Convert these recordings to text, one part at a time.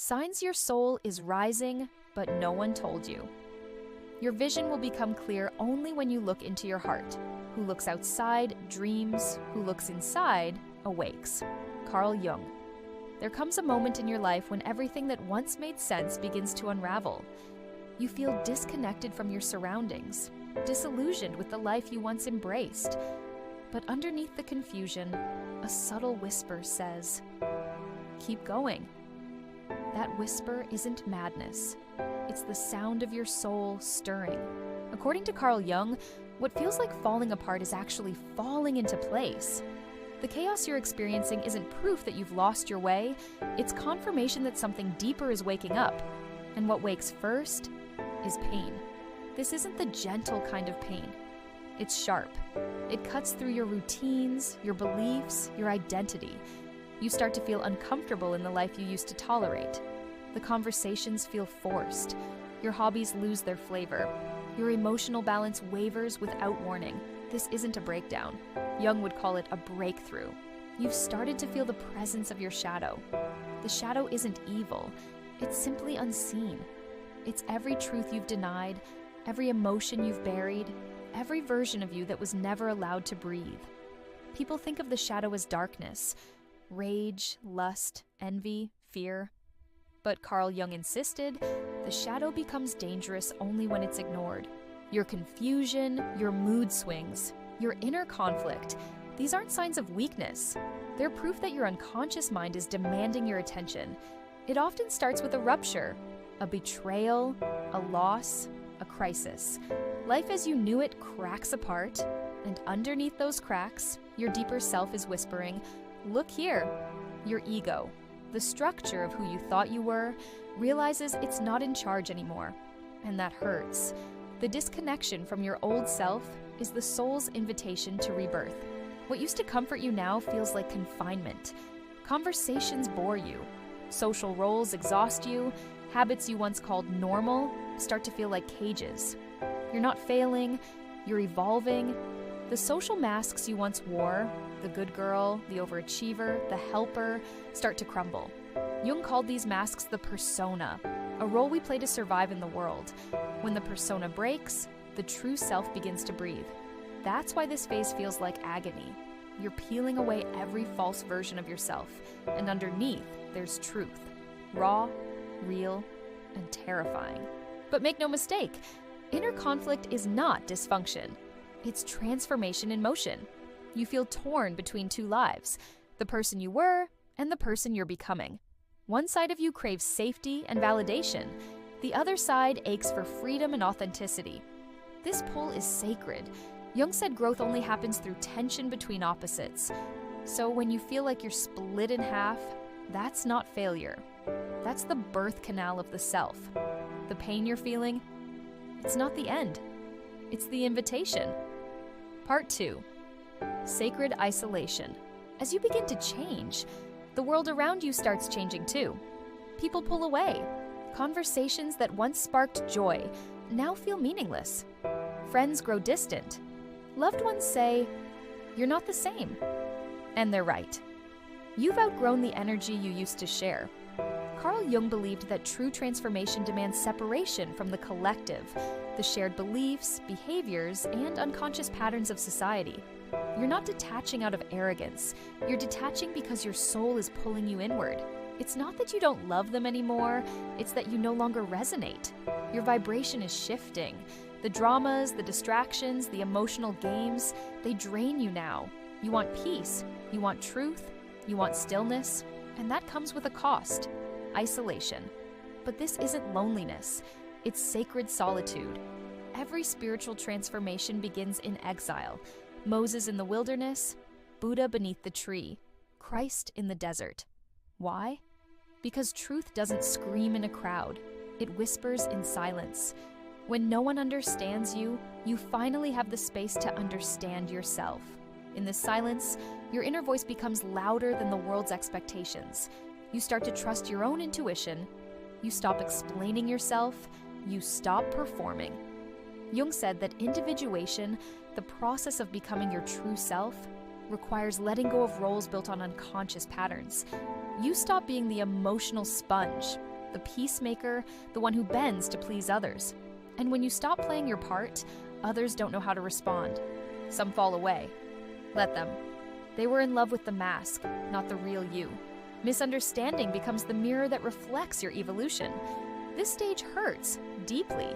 Signs your soul is rising, but no one told you. Your vision will become clear only when you look into your heart. Who looks outside dreams, who looks inside awakes. Carl Jung. There comes a moment in your life when everything that once made sense begins to unravel. You feel disconnected from your surroundings, disillusioned with the life you once embraced. But underneath the confusion, a subtle whisper says, "Keep going." That whisper isn't madness. It's the sound of your soul stirring. According to Carl Jung, what feels like falling apart is actually falling into place. The chaos you're experiencing isn't proof that you've lost your way, it's confirmation that something deeper is waking up. And what wakes first is pain. This isn't the gentle kind of pain. It's sharp. It cuts through your routines, your beliefs, your identity. You start to feel uncomfortable in the life you used to tolerate. The conversations feel forced. Your hobbies lose their flavor. Your emotional balance wavers without warning. This isn't a breakdown. Jung would call it a breakthrough. You've started to feel the presence of your shadow. The shadow isn't evil. It's simply unseen. It's every truth you've denied, every emotion you've buried, every version of you that was never allowed to breathe. People think of the shadow as darkness, rage, lust, envy, fear. But Carl Jung insisted, the shadow becomes dangerous only when it's ignored. Your confusion, your mood swings, your inner conflict, these aren't signs of weakness. They're proof that your unconscious mind is demanding your attention. It often starts with a rupture, a betrayal, a loss, a crisis. Life as you knew it cracks apart, and underneath those cracks, your deeper self is whispering, "Look here." Your ego, the structure of who you thought you were, realizes it's not in charge anymore. And that hurts. The disconnection from your old self is the soul's invitation to rebirth. What used to comfort you now feels like confinement. Conversations bore you. Social roles exhaust you. Habits you once called normal start to feel like cages. You're not failing, you're evolving. The social masks you once wore, the good girl, the overachiever, the helper, start to crumble. Jung called these masks the persona, a role we play to survive in the world. When the persona breaks, the true self begins to breathe. That's why this phase feels like agony. You're peeling away every false version of yourself, and underneath, there's truth. Raw, real, and terrifying. But make no mistake, inner conflict is not dysfunction. It's transformation in motion. You feel torn between two lives, the person you were and the person you're becoming. One side of you craves safety and validation. The other side aches for freedom and authenticity. This pull is sacred. Jung said growth only happens through tension between opposites. So when you feel like you're split in half, that's not failure. That's the birth canal of the self. The pain you're feeling, it's not the end. It's the invitation. Part 2. Sacred isolation. As you begin to change, the world around you starts changing too. People pull away. Conversations that once sparked joy now feel meaningless. Friends grow distant. Loved ones say, "You're not the same." And they're right. You've outgrown the energy you used to share. Carl Jung believed that true transformation demands separation from the collective, the shared beliefs, behaviors, and unconscious patterns of society. You're not detaching out of arrogance. You're detaching because your soul is pulling you inward. It's not that you don't love them anymore, it's that you no longer resonate. Your vibration is shifting. The dramas, the distractions, the emotional games, they drain you now. You want peace, you want truth, you want stillness, and that comes with a cost. Isolation. But this isn't loneliness, it's sacred solitude. Every spiritual transformation begins in exile. Moses in the wilderness, Buddha beneath the tree, Christ in the desert. Why? Because truth doesn't scream in a crowd, it whispers in silence. When no one understands you, you finally have the space to understand yourself. In this silence, your inner voice becomes louder than the world's expectations. You start to trust your own intuition. You stop explaining yourself. You stop performing. Jung said that individuation, the process of becoming your true self, requires letting go of roles built on unconscious patterns. You stop being the emotional sponge the peacemaker, the one who bends to please others. And when you stop playing your part, others don't know how to respond. Some fall away. Let them. They were in love with the mask, not the real you. Misunderstanding becomes the mirror that reflects your evolution. This stage hurts deeply,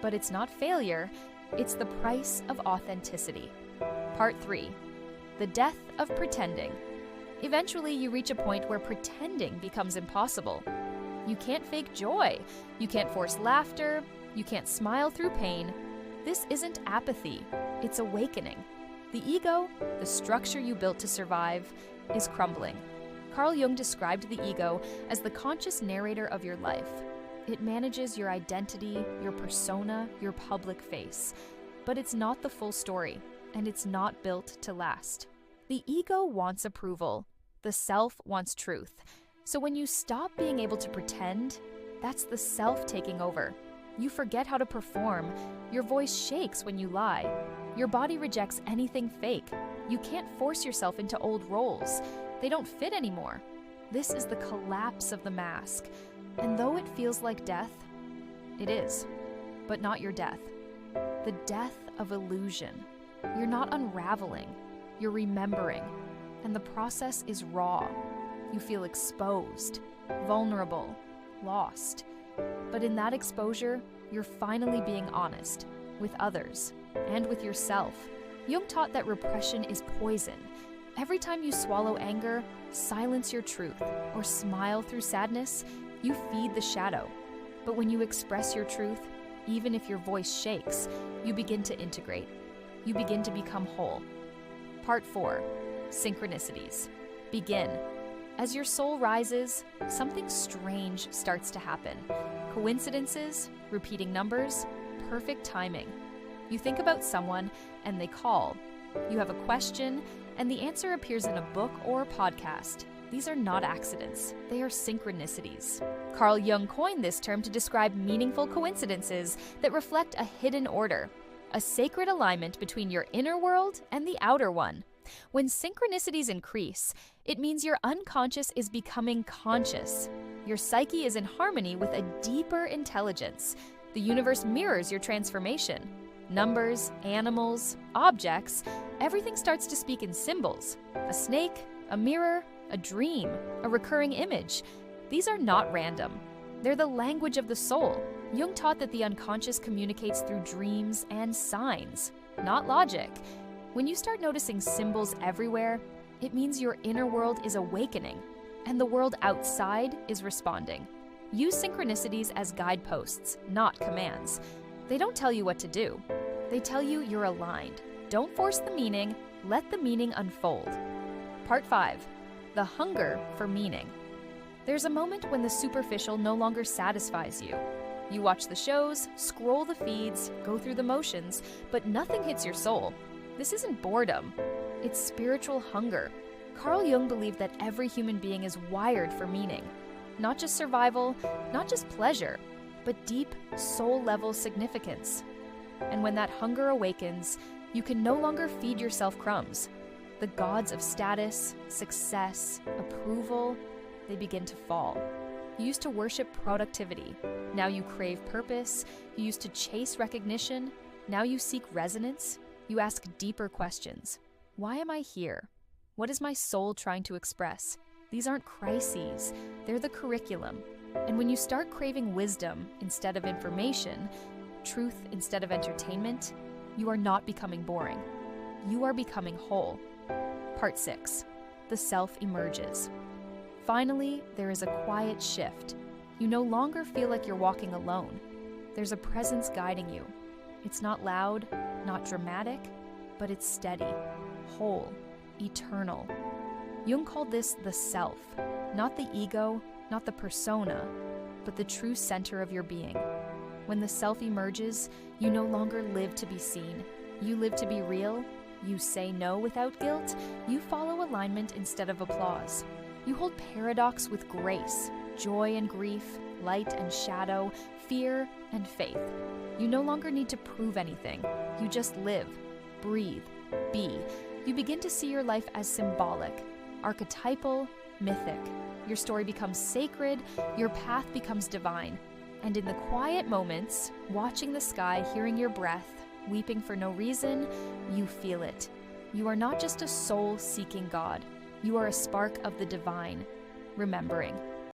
but it's not failure, it's the price of authenticity. Part 3. The death of pretending. Eventually, you reach a point where pretending becomes impossible. You can't fake joy, you can't force laughter, you can't smile through pain. This isn't apathy, it's awakening. The ego, the structure you built to survive, is crumbling. Carl Jung described the ego as the conscious narrator of your life. It manages your identity, your persona, your public face. But it's not the full story, and it's not built to last. The ego wants approval. The self wants truth. So when you stop being able to pretend, that's the self taking over. You forget how to perform. Your voice shakes when you lie. Your body rejects anything fake. You can't force yourself into old roles. They don't fit anymore. This is the collapse of the mask. And though it feels like death, it is, but not your death. The death of illusion. You're not unraveling, you're remembering. And the process is raw. You feel exposed, vulnerable, lost. But in that exposure, you're finally being honest with others and with yourself. Jung taught that repression is poison. Every time you swallow anger, silence your truth, or smile through sadness, you feed the shadow. But when you express your truth, even if your voice shakes, you begin to integrate. You begin to become whole. Part 4. Synchronicities. Begin. As your soul rises, something strange starts to happen. Coincidences, repeating numbers, perfect timing. You think about someone and they call. You have a question and the answer appears in a book or a podcast. These are not accidents, they are synchronicities. Carl Jung coined this term to describe meaningful coincidences that reflect a hidden order, a sacred alignment between your inner world and the outer one. When synchronicities increase, it means your unconscious is becoming conscious. Your psyche is in harmony with a deeper intelligence. The universe mirrors your transformation. Numbers, animals, objects, everything starts to speak in symbols. A snake, a mirror, a dream, a recurring image. These are not random. They're the language of the soul. Jung taught that the unconscious communicates through dreams and signs, not logic. When you start noticing symbols everywhere, it means your inner world is awakening, and the world outside is responding. Use synchronicities as guideposts, not commands. They don't tell you what to do. They tell you you're aligned. Don't force the meaning, let the meaning unfold. Part 5. The hunger for meaning. There's a moment when the superficial no longer satisfies you. You watch the shows, scroll the feeds, go through the motions, but nothing hits your soul. This isn't boredom, it's spiritual hunger. Carl Jung believed that every human being is wired for meaning. Not just survival, not just pleasure, but deep, soul-level significance. And when that hunger awakens, you can no longer feed yourself crumbs. The gods of status, success, approval, they begin to fall. You used to worship productivity. Now you crave purpose. You used to chase recognition. Now you seek resonance. You ask deeper questions. Why am I here? What is my soul trying to express? These aren't crises. They're the curriculum. And when you start craving wisdom instead of information, truth instead of entertainment, you are not becoming boring. You are becoming whole. Part 6. The self emerges. Finally, there is a quiet shift. You no longer feel like you're walking alone. There's a presence guiding you. It's not loud, not dramatic, but it's steady, whole, eternal. Jung called this the self, not the ego, not the persona, but the true center of your being. When the self emerges, you no longer live to be seen. You live to be real. You say no without guilt. You follow alignment instead of applause. You hold paradox with grace, joy and grief, light and shadow, fear and faith. You no longer need to prove anything. You just live, breathe, be. You begin to see your life as symbolic, archetypal, mythic. Your story becomes sacred, your path becomes divine. And in the quiet moments, watching the sky, hearing your breath, weeping for no reason, you feel it. You are not just a soul seeking God. You are a spark of the divine, remembering.